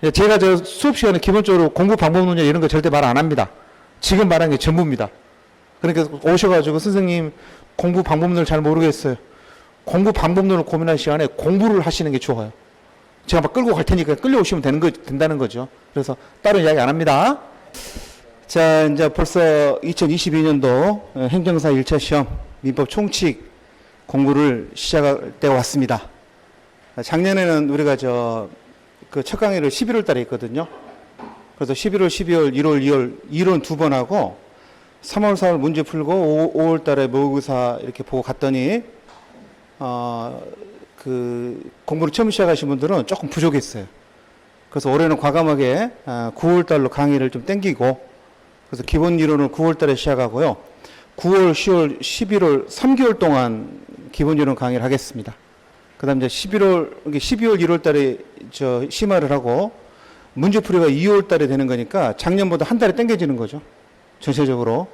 제가 저 수업 시간에 기본적으로 공부 방법 논쟁 이런 거 절대 말 안 합니다. 지금 말한 게 전부입니다. 그러니까 오셔가지고 선생님 공부 방법론을 잘 모르겠어요. 공부 방법론을 고민할 시간에 공부를 하시는 게 좋아요. 제가 막 끌고 갈 테니까 끌려오시면 된다는 거죠. 그래서 따로 이야기 안 합니다. 자, 이제 벌써 2022년도 행정사 1차 시험 민법 총칙 공부를 시작할 때가 왔습니다. 작년에는 우리가 그 첫 강의를 11월 달에 했거든요. 그래서 11월, 12월, 1월, 2월, 1원 2번 하고 3월, 4월 문제 풀고 5월 달에 모의고사 이렇게 보고 갔더니 그 공부를 처음 시작하신 분들은 조금 부족했어요. 그래서 올해는 과감하게 9월 달로 강의를 좀 땡기고 그래서 기본 이론을 9월 달에 시작하고요. 9월, 10월, 11월 3개월 동안 기본 이론 강의를 하겠습니다. 그 다음 이제 12월, 1월 달에 심화를 하고 문제풀이가 2월 달에 되는 거니까 작년보다 한 달에 땡겨지는 거죠. 전체적으로.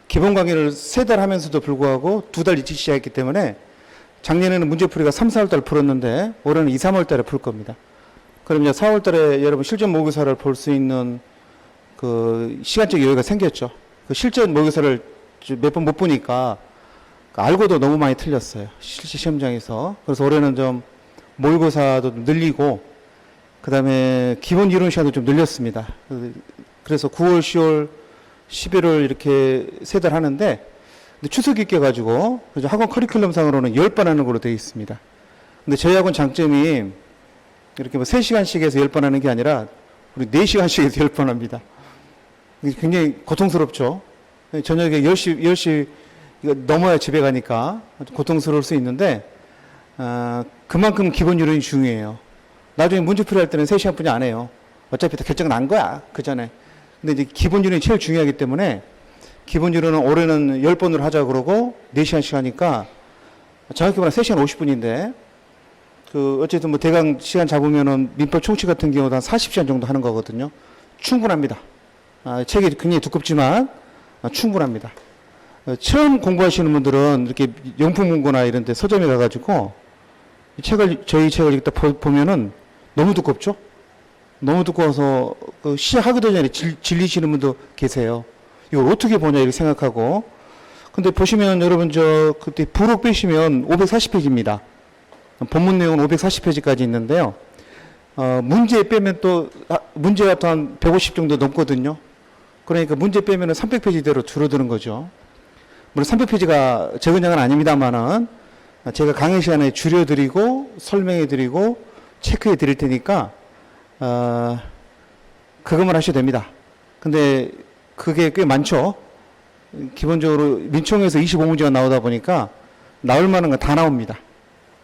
기본 강의를 3달 하면서도 불구하고 2달 일찍 시작했기 때문에 작년에는 문제풀이가 3, 4월 달 풀었는데 올해는 2, 3월 달에 풀 겁니다. 그럼 이제 4월 달에 여러분 실전 모의고사를 볼 수 있는 그 시간적 여유가 생겼죠. 그 실전 모의고사를 몇 번 못 보니까 알고도 너무 많이 틀렸어요. 실제 시험장에서. 그래서 올해는 좀 모의고사도 좀 늘리고 그 다음에 기본 이론 시간도 좀 늘렸습니다. 그래서 9월, 10월, 11월 이렇게 3달 하는데 추석이 껴가지고 학원 커리큘럼상으로는 10번 하는 걸로 되어 있습니다. 근데 저희 학원 장점이 이렇게 뭐 3시간씩 해서 10번 하는 게 아니라 우리 4시간씩 해서 10번 합니다. 굉장히 고통스럽죠. 저녁에 10시 이거 넘어야 집에 가니까 고통스러울 수 있는데 그만큼 기본 이론이 중요해요. 나중에 문제풀이 할 때는 3시간뿐이 안 해요. 어차피 다 결정 난 거야 그 전에. 근데 이제 기본 이론이 제일 중요하기 때문에 기본 이론은 올해는 10번으로 하자 그러고 4시간씩 하니까 정확히 말하면 3시간 50분인데 그 어쨌든 뭐 대강 시간 잡으면은 민법 총칙 같은 경우도 한 40시간 정도 하는 거거든요. 충분합니다. 책이 굉장히 두껍지만 충분합니다. 처음 공부하시는 분들은 이렇게 용품문고나 이런 데 서점에 가가지고 저희 책을 읽다 보면은 너무 두껍죠? 너무 두꺼워서 그 시작하기도 전에 질리시는 분도 계세요. 이걸 어떻게 보냐 이렇게 생각하고. 근데 보시면 여러분 그때 부록 빼시면 540페이지입니다. 본문 내용은 540페이지까지 있는데요. 문제 빼면 또 문제가 또 한 150 정도 넘거든요. 그러니까 문제 빼면은 300페이지대로 줄어드는 거죠. 물론 300페이지가 적은 양은 아닙니다만은 제가 강의 시간에 줄여드리고 설명해드리고 체크해드릴 테니까 그것만 하셔도 됩니다. 근데 그게 꽤 많죠. 기본적으로 민총에서 25문제가 나오다 보니까 나올 만한 건 다 나옵니다.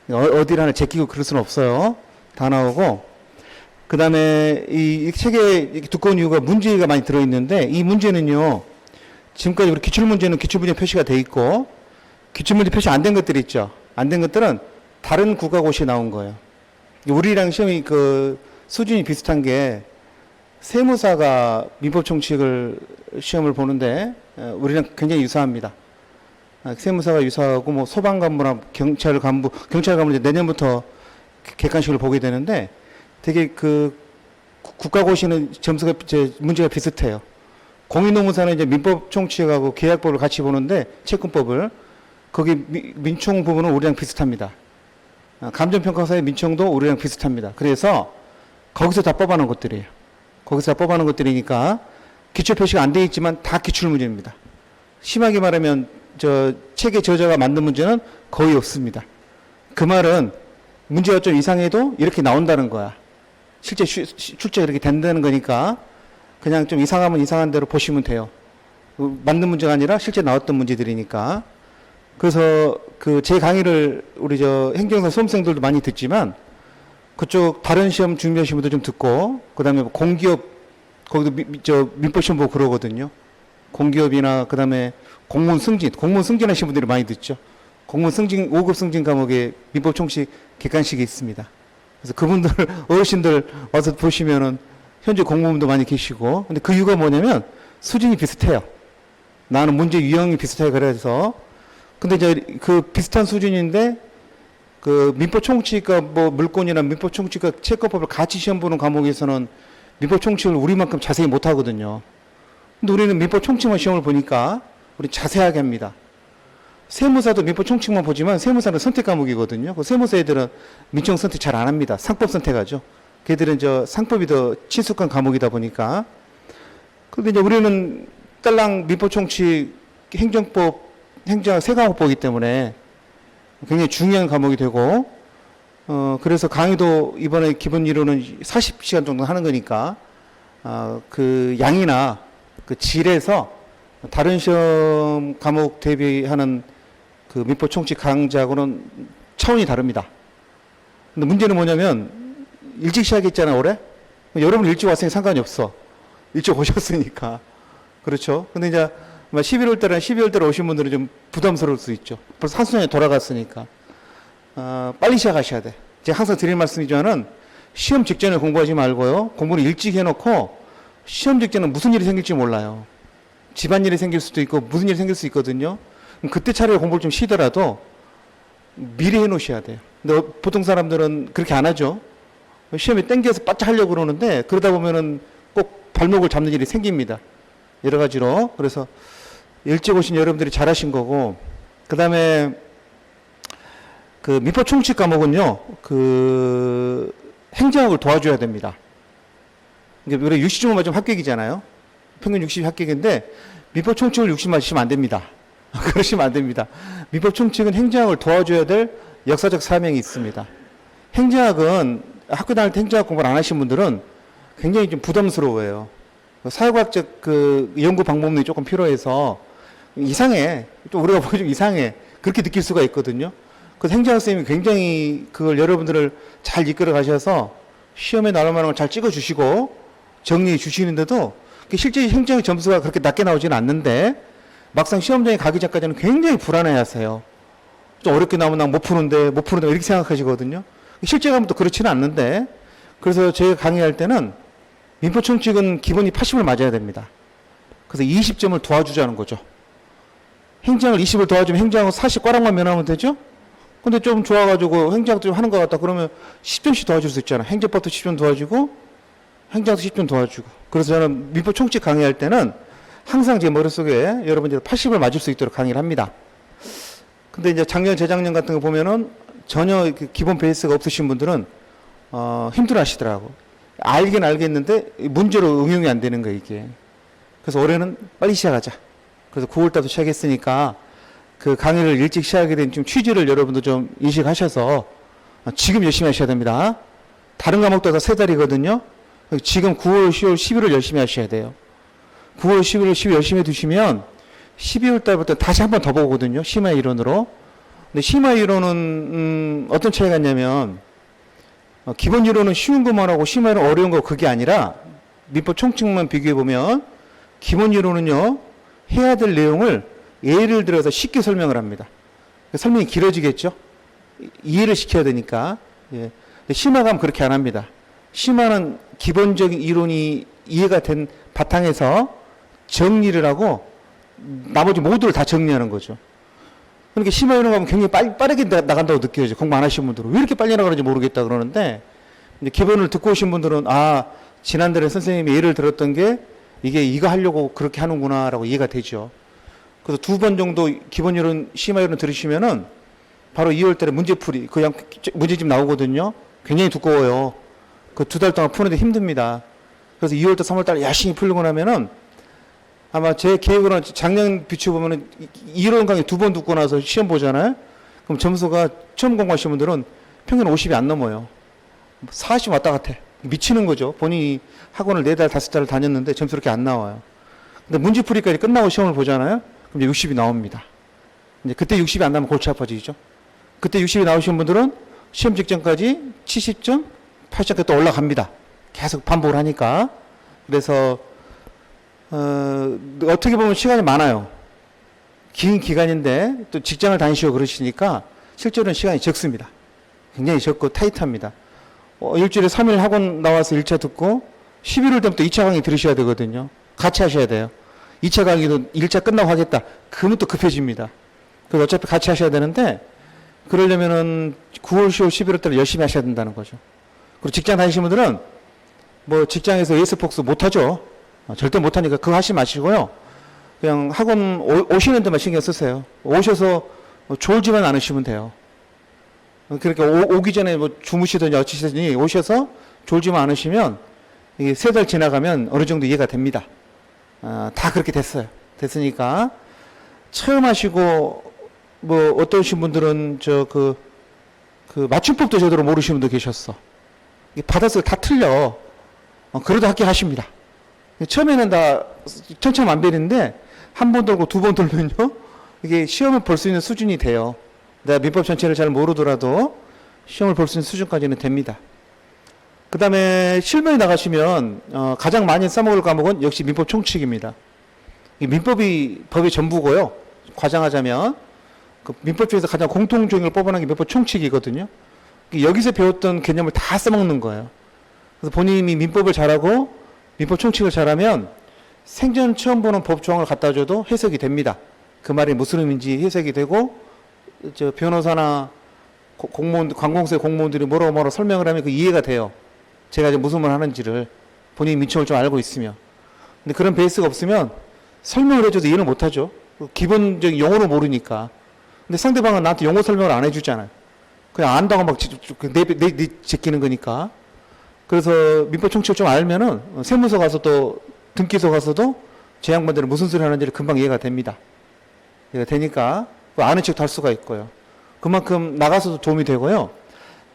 어디를 하나 제끼고 그럴 수는 없어요. 다 나오고 그 다음에 이 책에 두꺼운 이유가 문제가 많이 들어있는데 이 문제는요. 지금까지 우리 기출문제는 기출문제 표시가 돼 있고 기출문제 표시 안 된 것들이 있죠. 안 된 것들은 다른 국가고시에 나온 거예요. 우리랑 시험이 그 수준이 비슷한 게 세무사가 민법총칙을 시험을 보는데 우리랑 굉장히 유사합니다. 세무사가 유사하고 뭐 소방관부나 경찰관부 이제 내년부터 객관식을 보게 되는데 되게 그 국가고시는 점수가 문제가 비슷해요. 공인노무사는 이제 민법총칙하고 계약법을 같이 보는데 채권법을 거기 민총 부분은 우리랑 비슷합니다. 감정평가사의 민총도 우리랑 비슷합니다. 그래서 거기서 다 뽑아놓은 것들이에요. 거기서 다 뽑아놓은 것들이니까 기출 표시가 안 돼 있지만 다 기출 문제입니다. 심하게 말하면 책의 저자가 만든 문제는 거의 없습니다. 그 말은 문제가 좀 이상해도 이렇게 나온다는 거야. 실제 출제가 이렇게 된다는 거니까 그냥 좀 이상하면 이상한 대로 보시면 돼요. 만든 문제가 아니라 실제 나왔던 문제들이니까. 그래서 그 제 강의를 우리 행정사 수험생들도 많이 듣지만 그쪽 다른 시험 준비하시는 분도 좀 듣고 그다음에 공기업 거기도 민법 시험 보고 그러거든요. 공기업이나 그다음에 공무원 승진 하시는 분들이 많이 듣죠. 공무원 승진 5급 승진 과목에 민법 총칙 객관식이 있습니다. 그래서 그분들 어르신들 와서 보시면은 현재 공무원도 많이 계시고 근데 그 이유가 뭐냐면 수준이 비슷해요. 나는 문제 유형이 비슷해 그래서 근데 이제 그 비슷한 수준인데 그 민법 총칙과 뭐 물권이나 민법 총칙과 채권법을 같이 시험 보는 과목에서는 민법 총칙을 우리만큼 자세히 못 하거든요. 근데 우리는 민법 총칙만 시험을 보니까 우리 자세하게 합니다. 세무사도 민법 총칙만 보지만 세무사는 선택 과목이거든요. 그 세무사 애들은 민청 선택 잘 안 합니다. 상법 선택하죠. 걔들은 상법이 더 친숙한 과목이다 보니까. 근데 이제 우리는 딸랑 민법 총칙, 행정법, 세 과목 보기 때문에 굉장히 중요한 과목이 되고, 그래서 강의도 이번에 기본 이론은 40시간 정도 하는 거니까, 그 양이나 그 질에서 다른 시험 과목 대비하는 그 민법 총칙 강좌하고는 차원이 다릅니다. 근데 문제는 뭐냐면, 일찍 시작했잖아요, 올해? 여러분 일찍 왔으니 상관이 없어. 일찍 오셨으니까. 그렇죠? 근데 이제 11월 달에 오신 분들은 좀 부담스러울 수 있죠. 벌써 한 수년이 돌아갔으니까. 빨리 시작하셔야 돼. 제가 항상 드리는 말씀이지만은 시험 직전에 공부하지 말고요. 공부를 일찍 해놓고 시험 직전에 무슨 일이 생길지 몰라요. 집안일이 생길 수도 있고 무슨 일이 생길 수 있거든요. 그럼 그때 차라리 공부를 좀 쉬더라도 미리 해놓으셔야 돼요. 근데 보통 사람들은 그렇게 안 하죠. 시험에 땡겨서 바짝 하려고 그러는데 그러다 보면은 꼭 발목을 잡는 일이 생깁니다. 여러 가지로. 그래서 일찍 오신 여러분들이 잘하신 거고, 그 다음에 그 민법 총칙 과목은요, 그 행정학을 도와줘야 됩니다. 이게 우리 60점 맞으면 합격이잖아요. 평균 60이 합격인데 민법 총칙을 60 맞으시면 안 됩니다. 그러시면 안 됩니다. 민법 총칙은 행정학을 도와줘야 될 역사적 사명이 있습니다. 행정학은 학교 다닐 때 행정학 공부를 안 하신 분들은 굉장히 좀 부담스러워요. 사회과학적 그 연구 방법론이 조금 필요해서 이상해. 또 우리가 보기 좀 이상해. 그렇게 느낄 수가 있거든요. 그래서 행정학 선생님이 굉장히 그걸 여러분들을 잘 이끌어 가셔서 시험에 나올 만한 걸 잘 찍어 주시고 정리해 주시는데도 실제 행정학 점수가 그렇게 낮게 나오지는 않는데 막상 시험장에 가기 전까지는 굉장히 불안해 하세요. 좀 어렵게 나오면 난 못 푸는데 이렇게 생각하시거든요. 실제 가면 또 그렇지는 않는데, 그래서 제가 강의할 때는 민법 총칙은 기본이 80을 맞아야 됩니다. 그래서 20점을 도와주자는 거죠. 행정을 20을 도와주면 행정하고 40 꽈락만 면하면 되죠? 근데 좀 좋아가지고 행정학도 좀 하는 것 같다 그러면 10점씩 도와줄 수 있잖아. 행정법도 10점 도와주고 행정학도 10점 도와주고. 그래서 저는 민법 총칙 강의할 때는 항상 제 머릿속에 여러분들 80을 맞을 수 있도록 강의를 합니다. 근데 이제 작년, 재작년 같은 거 보면은 전혀 기본 베이스가 없으신 분들은 힘들어 하시더라고. 알긴 알겠는데 문제로 응용이 안 되는 거예요, 이게. 그래서 올해는 빨리 시작하자. 그래서 9월달도 시작했으니까 그 강의를 일찍 시작하게 된 좀 취지를 여러분도 좀 인식하셔서 지금 열심히 하셔야 됩니다. 다른 과목도 다 3달이거든요. 지금 9월, 10월, 11월 열심히 하셔야 돼요. 9월, 11월, 12월 열심히 해두시면 12월 달부터 다시 한 번 더 보거든요. 심화 이론으로. 근데 심화 이론은 어떤 차이가 있냐면 기본 이론은 쉬운 것만 하고 심화 이론은 어려운 거 그게 아니라 민법 총칙만 비교해 보면 기본 이론은요 해야 될 내용을 예를 들어서 쉽게 설명을 합니다. 설명이 길어지겠죠. 이해를 시켜야 되니까. 예. 근데 심화 가면 그렇게 안 합니다. 심화는 기본적인 이론이 이해가 된 바탕에서 정리를 하고 나머지 모두를 다 정리하는 거죠. 그러니까 심화 이론 가면 굉장히 빠르게 나간다고 느껴져요. 공부 안 하신 분들은. 왜 이렇게 빨리 나가는지 모르겠다 그러는데, 이제 기본을 듣고 오신 분들은, 지난달에 선생님이 예를 들었던 게 이게 이거 하려고 그렇게 하는구나 라고 이해가 되죠. 그래서 2번 정도 기본 이론, 심화 이론 들으시면은 바로 2월 달에 문제풀이, 그냥 문제집 나오거든요. 굉장히 두꺼워요. 그 2달 동안 푸는데 힘듭니다. 그래서 2월 달, 3월 달 열심히 풀고 나면은 아마 제 계획으로는 작년 비춰보면은 이론 강의 2번 듣고 나서 시험 보잖아요. 그럼 점수가 처음 공부하신 분들은 평균 50이 안 넘어요. 40 왔다 갔아. 미치는 거죠. 본인이 학원을 4달, 5달을 다녔는데 점수 이렇게 안 나와요. 근데 문제풀이까지 끝나고 시험을 보잖아요. 그럼 이제 60이 나옵니다. 이제 그때 60이 안 나면 골치 아파지죠. 그때 60이 나오신 분들은 시험 직전까지 70점, 80점까지 또 올라갑니다. 계속 반복을 하니까. 그래서 어떻게 보면 시간이 많아요. 긴 기간인데 또 직장을 다니시고 그러시니까 실제로는 시간이 적습니다. 굉장히 적고 타이트합니다. 일주일에 3일 학원 나와서 1차 듣고 11월 때부터 2차 강의 들으셔야 되거든요. 같이 하셔야 돼요. 2차 강의도 1차 끝나고 하겠다. 그러면 또 급해집니다. 그래서 어차피 같이 하셔야 되는데 그러려면은 9월, 10월, 11월 달에 열심히 하셔야 된다는 거죠. 그리고 직장 다니시는 분들은 뭐 직장에서 에이스폭스 못하죠. 절대 못하니까 그거 하지 마시고요. 그냥 학원 오시는 데만 신경 쓰세요. 오셔서 졸지만 않으시면 돼요. 그러니까 오기 전에 뭐 주무시더니 어찌시더니 오셔서 졸지만 않으시면 이게 3달 지나가면 어느 정도 이해가 됩니다. 다 그렇게 됐어요. 됐으니까 처음 하시고 뭐 어떠신 분들은 그 맞춤법도 제대로 모르시는 분도 계셨어. 받아서 다 틀려. 그래도 합격하십니다. 처음에는 다 천차만별인데 한 번 돌고 2번 돌면요 이게 시험을 볼 수 있는 수준이 돼요. 내가 민법 전체를 잘 모르더라도 시험을 볼 수 있는 수준까지는 됩니다. 그 다음에 실무에 나가시면 가장 많이 써먹을 과목은 역시 민법 총칙입니다. 민법이 법의 전부고요. 과장하자면 그 민법 중에서 가장 공통적인 걸 뽑아낸 게 민법 총칙이거든요. 여기서 배웠던 개념을 다 써먹는 거예요. 그래서 본인이 민법을 잘하고 민법 총칙을 잘하면 생전 처음 보는 법 조항을 갖다 줘도 해석이 됩니다. 그 말이 무슨 의미인지 해석이 되고 저 변호사나 공무원, 관공서의 공무원들이 뭐라고 설명을 하면 그 이해가 돼요. 제가 이제 무슨 말 하는지를 본인이 민법을 좀 알고 있으면. 근데 그런 베이스가 없으면 설명을 해줘도 이해를 못하죠. 기본적인 용어를 모르니까. 근데 상대방은 나한테 용어 설명을 안 해주잖아요. 그냥 안다고 막 제끼는 거니까. 그래서 민법 총칙을 좀 알면은 세무서 가서도 등기소 가서도 제 양반들은 무슨 소리 하는지를 금방 이해가 됩니다. 이해가 되니까 아는 척도 할 수가 있고요. 그만큼 나가서도 도움이 되고요.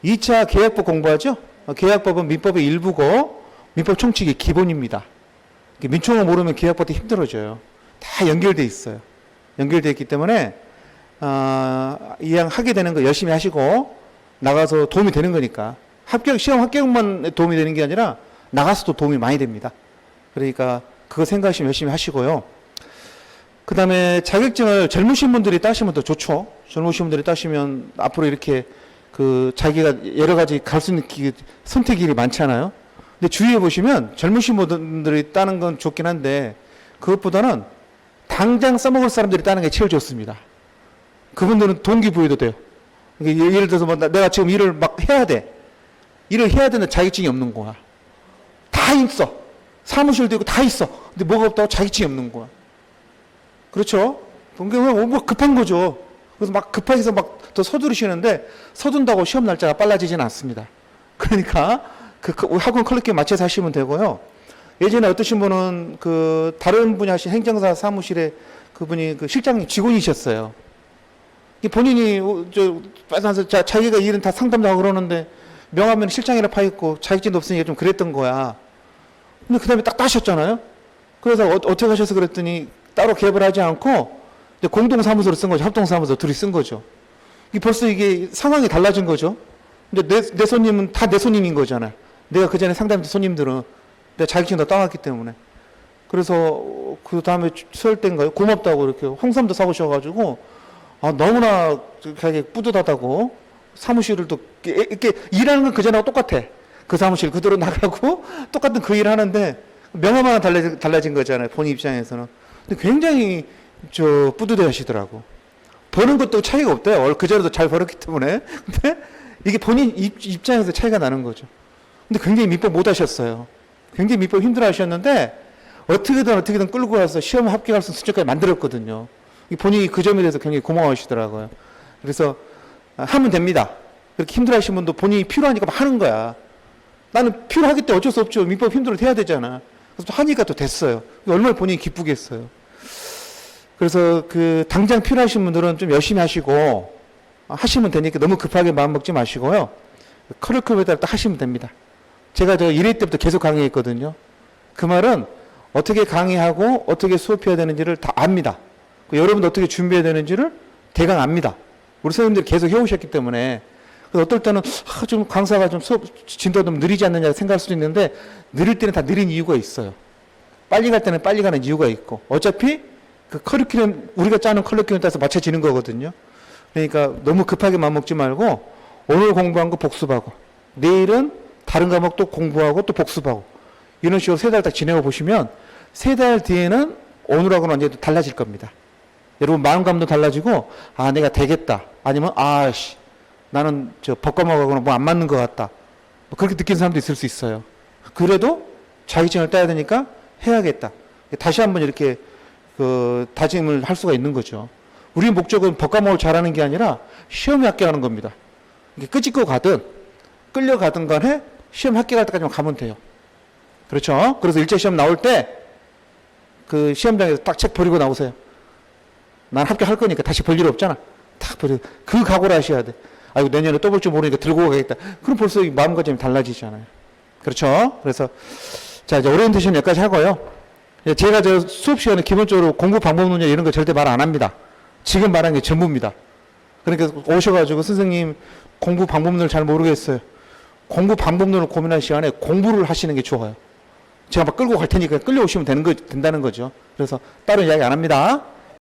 2차 계약법 공부하죠. 계약법은 민법의 일부고 민법 총칙이 기본입니다. 민총을 모르면 계약법도 힘들어져요. 다 연결돼 있어요. 연결돼 있기 때문에 이왕 하게 되는 거 열심히 하시고 나가서 도움이 되는 거니까 시험 합격만 도움이 되는 게 아니라 나가서도 도움이 많이 됩니다. 그러니까 그거 생각하시면 열심히 하시고요. 그 다음에 자격증을 젊으신 분들이 따시면 더 좋죠. 젊으신 분들이 따시면 앞으로 이렇게 자기가 여러 가지 갈 수 있는 선택이 많잖아요. 근데 주위에 보시면 젊으신 분들이 따는 건 좋긴 한데 그것보다는 당장 써먹을 사람들이 따는 게 제일 좋습니다. 그분들은 동기부여도 돼요. 예를 들어서 뭐 내가 지금 일을 막 해야 돼. 일을 해야 되는데 자격증이 없는 거야. 다 있어. 사무실도 있고 다 있어. 근데 뭐가 없다고 자격증이 없는 거야. 그렇죠? 뭐 급한 거죠. 그래서 막 급해서 막 더 서두르시는데 서둔다고 시험 날짜가 빨라지지는 않습니다. 그러니까 학원 컬리큐에 맞춰서 하시면 되고요. 예전에 어떠신 분은 다른 분이 하신 행정사 사무실에 그분이 실장님 직원이셨어요. 본인이 자기가 일은 다 상담도 하고 그러는데 명함에는 실장이라 파있고 자격증도 없으니까 좀 그랬던 거야. 근데 그 다음에 딱 따셨잖아요. 그래서 어떻게 하셔서 그랬더니 따로 개업을 하지 않고 공동사무소를 쓴 거죠. 합동사무소 둘이 쓴 거죠. 벌써 이게 상황이 달라진 거죠. 근데 내 손님은 다 내 손님인 거잖아요. 내가 그 전에 상담했던 손님들은 내가 자격증 다 따왔기 때문에. 그래서 그 다음에 수요일 때인가요? 고맙다고 이렇게 홍삼도 사오셔가지고 너무나 되게 뿌듯하다고 사무실을 또 이렇게 일하는 건 그전하고 똑같아. 그 사무실 그대로 나가고 똑같은 그 일 하는데 명함만 달라진 거잖아요. 본인 입장에서는. 근데 굉장히 뿌듯해 하시더라고. 버는 것도 차이가 없대요. 그전에도 잘 벌었기 때문에. 근데 이게 본인 입장에서 차이가 나는 거죠. 근데 굉장히 민법 못 하셨어요. 굉장히 민법 힘들어 하셨는데 어떻게든 끌고 와서 시험 합격할 수 있는 수준까지 만들었거든요. 본인이 그 점에 대해서 굉장히 고마워하시더라고요. 그래서 하면 됩니다. 그렇게 힘들어 하시는 분도 본인이 필요하니까 막 하는 거야. 나는 필요하기 때문에 어쩔 수 없죠. 민법 힘들어도 해야 되잖아. 그래서 또 하니까 또 됐어요. 얼마나 본인이 기쁘겠어요. 그래서 당장 필요하신 분들은 좀 열심히 하시고 하시면 되니까 너무 급하게 마음 먹지 마시고요. 커리큘럼에 따라 딱 하시면 됩니다. 제가 1회 때부터 계속 강의했거든요. 그 말은 어떻게 강의하고 어떻게 수업해야 되는지를 다 압니다. 여러분도 어떻게 준비해야 되는지를 대강 압니다. 우리 선생님들이 계속 해오셨기 때문에. 그래서 어떨 때는 좀 강사가 좀 수업 진도가 좀 느리지 않느냐 생각할 수도 있는데 느릴 때는 다 느린 이유가 있어요. 빨리 갈 때는 빨리 가는 이유가 있고 어차피 커리큘럼 우리가 짜는 커리큘럼에 따라서 맞춰지는 거거든요. 그러니까 너무 급하게 마음먹지 말고 오늘 공부한 거 복습하고 내일은 다른 과목 또 공부하고 또 복습하고 이런 식으로 3달 딱 지내고 보시면 3달 뒤에는 오늘하고는 완전히 달라질 겁니다. 여러분 마음감도 달라지고 내가 되겠다. 아니면 나는 법과목하고는 뭐 안 맞는 것 같다. 그렇게 느끼는 사람도 있을 수 있어요. 그래도 자격증을 따야 되니까 해야겠다. 다시 한번 이렇게 그 다짐을 할 수가 있는 거죠. 우리 목적은 법과목을 잘하는 게 아니라 시험에 합격하는 겁니다. 이게 끄집고 가든 끌려가든 간에 시험 합격할 때까지만 가면 돼요. 그렇죠? 그래서 일제 시험 나올 때 그 시험장에서 딱 책 버리고 나오세요. 난 합격할 거니까 다시 볼 일 없잖아. 딱 버리고 그 각오를 하셔야 돼. 아이고 내년에 또 볼 줄 모르니까 들고 가겠다. 그럼 벌써 마음가짐이 달라지잖아요. 그렇죠? 그래서 자 이제 오리엔테이션 여기까지 하고요. 제가 저 수업 시간에 기본적으로 공부 방법론이나 이런 거 절대 말 안 합니다. 지금 말한 게 전부입니다. 그러니까 오셔가지고 선생님 공부 방법론을 잘 모르겠어요. 공부 방법론을 고민할 시간에 공부를 하시는 게 좋아요. 제가 막 끌고 갈 테니까 끌려오시면 된다는 거죠. 그래서 따로 이야기 안 합니다.